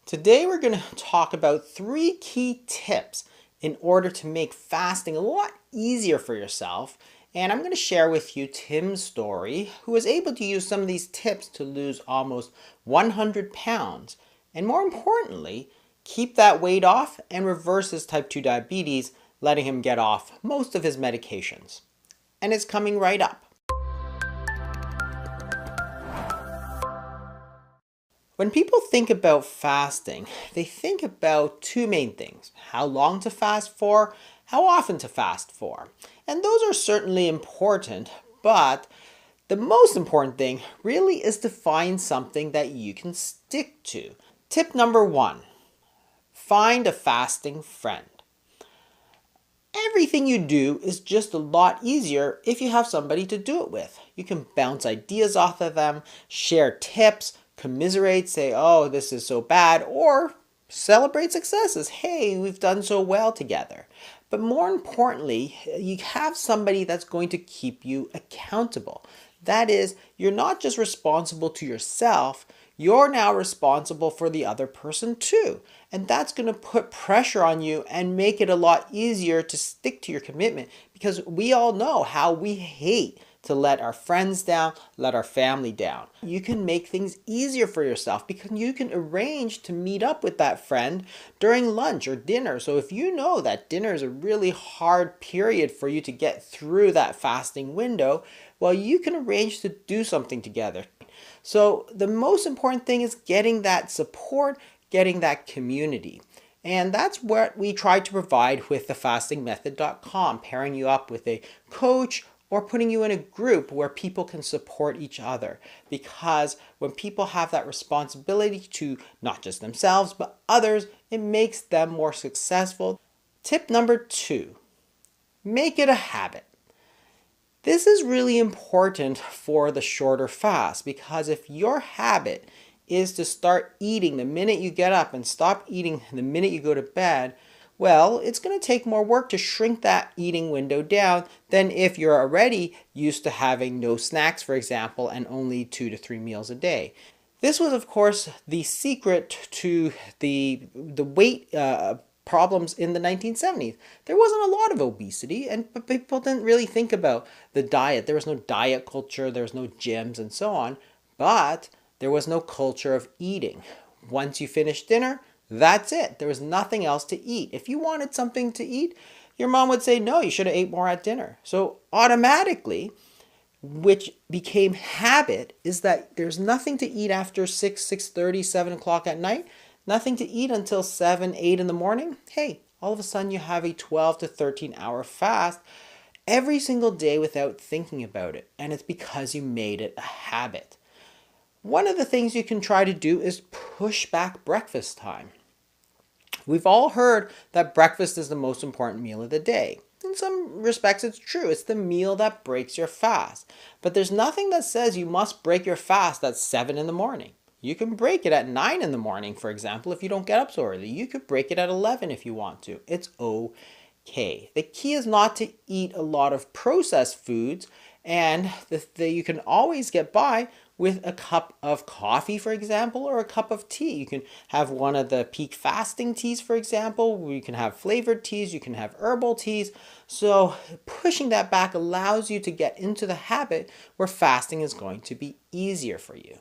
Today we're going to talk about 3 key tips in order to make fasting a lot easier for yourself. And I'm going to share with you Tim's story, who was able to use some of these tips to lose almost 100 pounds. And more importantly, keep that weight off and reverse his type 2 diabetes, letting him get off most of his medications. And it's coming right up. When people think about fasting, they think about 2 main things: how long to fast for, how often to fast for. And those are certainly important, but the most important thing really is to find something that you can stick to. Tip number 1, find a fasting friend. Everything you do is just a lot easier if you have somebody to do it with. You can bounce ideas off of them, share tips, commiserate, say, oh, this is so bad, or celebrate successes. Hey, we've done so well together. But more importantly, you have somebody that's going to keep you accountable. That is, you're not just responsible to yourself, you're now responsible for the other person too. And that's going to put pressure on you and make it a lot easier to stick to your commitment, because we all know how we hate to let our friends down, let our family down. You can make things easier for yourself because you can arrange to meet up with that friend during lunch or dinner. So if you know that dinner is a really hard period for you to get through that fasting window, well, you can arrange to do something together. So the most important thing is getting that support, getting that community. And that's what we try to provide with thefastingmethod.com, pairing you up with a coach or putting you in a group where people can support each other. Because when people have that responsibility to not just themselves, but others, it makes them more successful. Tip number 2, make it a habit. This is really important for the shorter fast, because if your habit is to start eating the minute you get up and stop eating the minute you go to bed, well, it's going to take more work to shrink that eating window down than if you're already used to having no snacks, for example, and only 2 to 3 meals a day. This was, of course, the secret to the weight problems in the 1970s. There wasn't a lot of obesity, but people didn't really think about the diet. There was no diet culture, there was no gyms and so on, but there was no culture of eating. Once you finished dinner, that's it. There was nothing else to eat. If you wanted something to eat, your mom would say, no, you should have ate more at dinner. So automatically, which became habit, is that there's nothing to eat after 6, 6:30, 7 o'clock at night, nothing to eat until 7, 8 in the morning. Hey, all of a sudden you have a 12 to 13 hour fast every single day without thinking about it. And it's because you made it a habit. One of the things you can try to do is push back breakfast time. We've all heard that breakfast is the most important meal of the day. In some respects, it's true. It's the meal that breaks your fast. But there's nothing that says you must break your fast at 7 in the morning. You can break it at 9 in the morning, for example, if you don't get up so early. You could break it at 11 if you want to. It's okay. The key is not to eat a lot of processed foods, and you can always get by with a cup of coffee, for example, or a cup of tea. You can have one of the peak fasting teas, for example. You can have flavored teas, you can have herbal teas. So pushing that back allows you to get into the habit where fasting is going to be easier for you.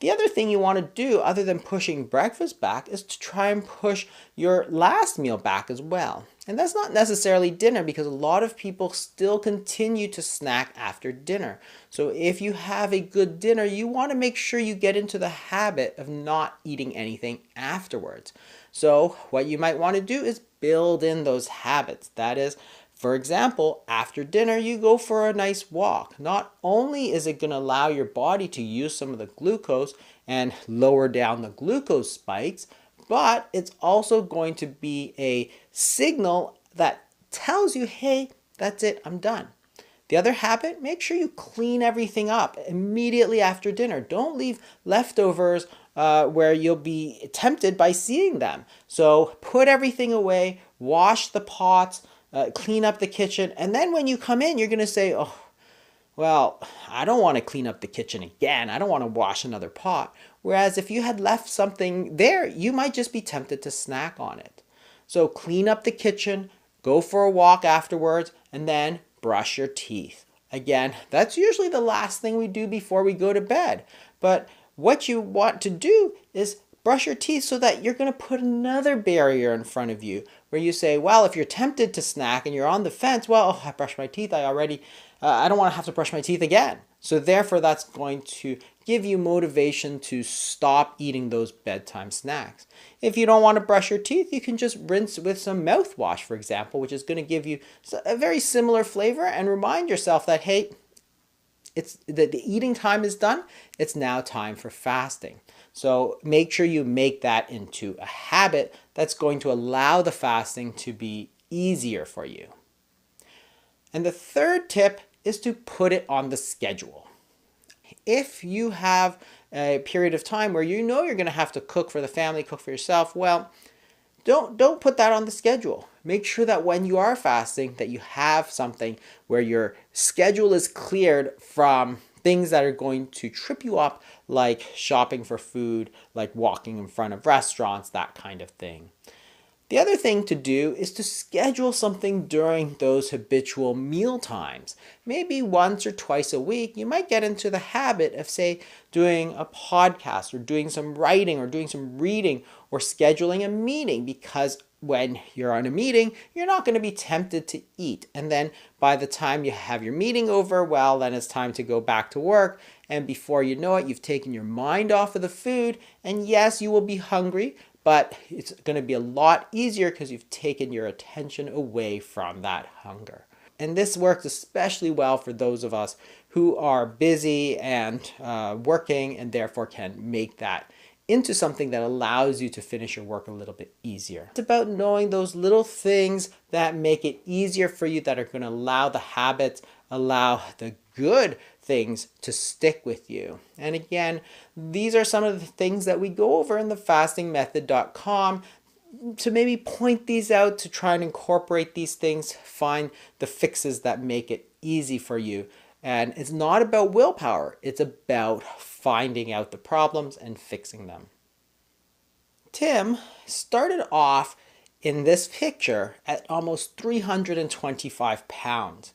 The other thing you want to do, other than pushing breakfast back, is to try and push your last meal back as well. And that's not necessarily dinner, because a lot of people still continue to snack after dinner. So if you have a good dinner, you want to make sure you get into the habit of not eating anything afterwards. So what you might want to do is build in those habits. That is, for example, after dinner, you go for a nice walk. Not only is it going to allow your body to use some of the glucose and lower down the glucose spikes, but it's also going to be a signal that tells you, hey, that's it, I'm done. The other habit, make sure you clean everything up immediately after dinner. Don't leave leftovers where you'll be tempted by seeing them. So put everything away, wash the pots, clean up the kitchen, and then when you come in, you're going to say, oh, well, I don't want to clean up the kitchen again. I don't want to wash another pot. Whereas if you had left something there, you might just be tempted to snack on it. So clean up the kitchen, go for a walk afterwards, and then brush your teeth. Again, that's usually the last thing we do before we go to bed. But what you want to do is brush your teeth so that you're going to put another barrier in front of you where you say, well, if you're tempted to snack and you're on the fence, well, oh, I brushed my teeth. I don't want to have to brush my teeth again. So therefore, that's going to give you motivation to stop eating those bedtime snacks. If you don't want to brush your teeth, you can just rinse with some mouthwash, for example, which is going to give you a very similar flavor, and remind yourself that, hey, the eating time is done. It's now time for fasting. So make sure you make that into a habit that's going to allow the fasting to be easier for you. And the third tip is to put it on the schedule. If you have a period of time where you know you're going to have to cook for the family, cook for yourself, well, don't put that on the schedule. Make sure that when you are fasting that you have something where your schedule is cleared from things that are going to trip you up, like shopping for food, like walking in front of restaurants, that kind of thing. The other thing to do is to schedule something during those habitual meal times. Maybe once or twice a week, you might get into the habit of, say, doing a podcast or doing some writing or doing some reading or scheduling a meeting, because when you're on a meeting, you're not going to be tempted to eat. And then by the time you have your meeting over, well, then it's time to go back to work. And before you know it, you've taken your mind off of the food. And yes, you will be hungry, but it's going to be a lot easier because you've taken your attention away from that hunger. And this works especially well for those of us who are busy and working, and therefore can make that into something that allows you to finish your work a little bit easier. It's about knowing those little things that make it easier for you, that are going to allow the habits, allow the good things to stick with you. And again, these are some of the things that we go over in the fastingmethod.com to maybe point these out, to try and incorporate these things, find the fixes that make it easy for you. And it's not about willpower, it's about finding out the problems and fixing them. Tim started off in this picture at almost 325 pounds.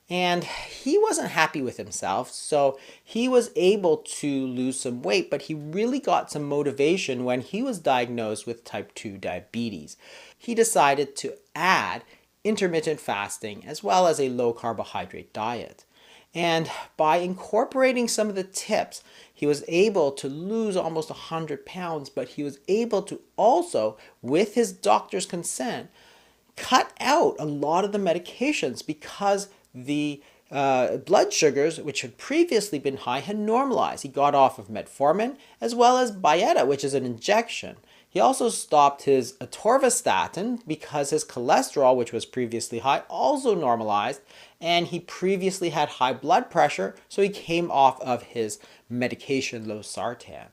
And he wasn't happy with himself, so he was able to lose some weight, but he really got some motivation when he was diagnosed with type 2 diabetes. He decided to add intermittent fasting as well as a low carbohydrate diet. And by incorporating some of the tips, he was able to lose almost 100 pounds, but he was able to also, with his doctor's consent, cut out a lot of the medications, because the blood sugars, which had previously been high, had normalized. He got off of metformin as well as Byetta, which is an injection. He also stopped his atorvastatin because his cholesterol, which was previously high, also normalized, and he previously had high blood pressure, so he came off of his medication losartan.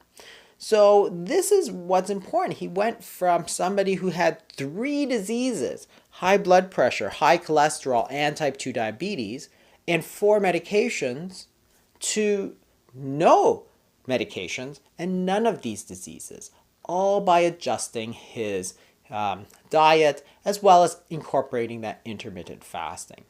So this is what's important. He went from somebody who had 3 diseases, high blood pressure, high cholesterol, and type 2 diabetes, and 4 medications, to no medications and none of these diseases, all by adjusting his diet as well as incorporating that intermittent fasting.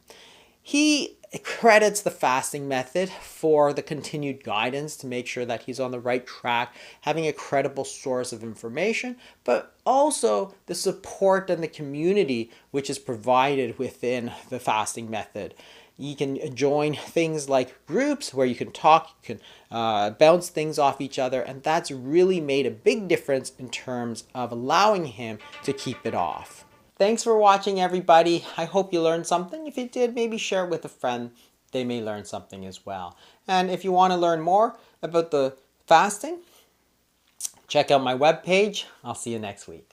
He credits the fasting method for the continued guidance to make sure that he's on the right track, having a credible source of information, but also the support and the community which is provided within the fasting method. You can join things like groups where you can talk, you can bounce things off each other, and that's really made a big difference in terms of allowing him to keep it off. Thanks for watching, everybody. I hope you learned something. If you did, maybe share it with a friend. They may learn something as well. And if you want to learn more about the fasting, check out my webpage. I'll see you next week.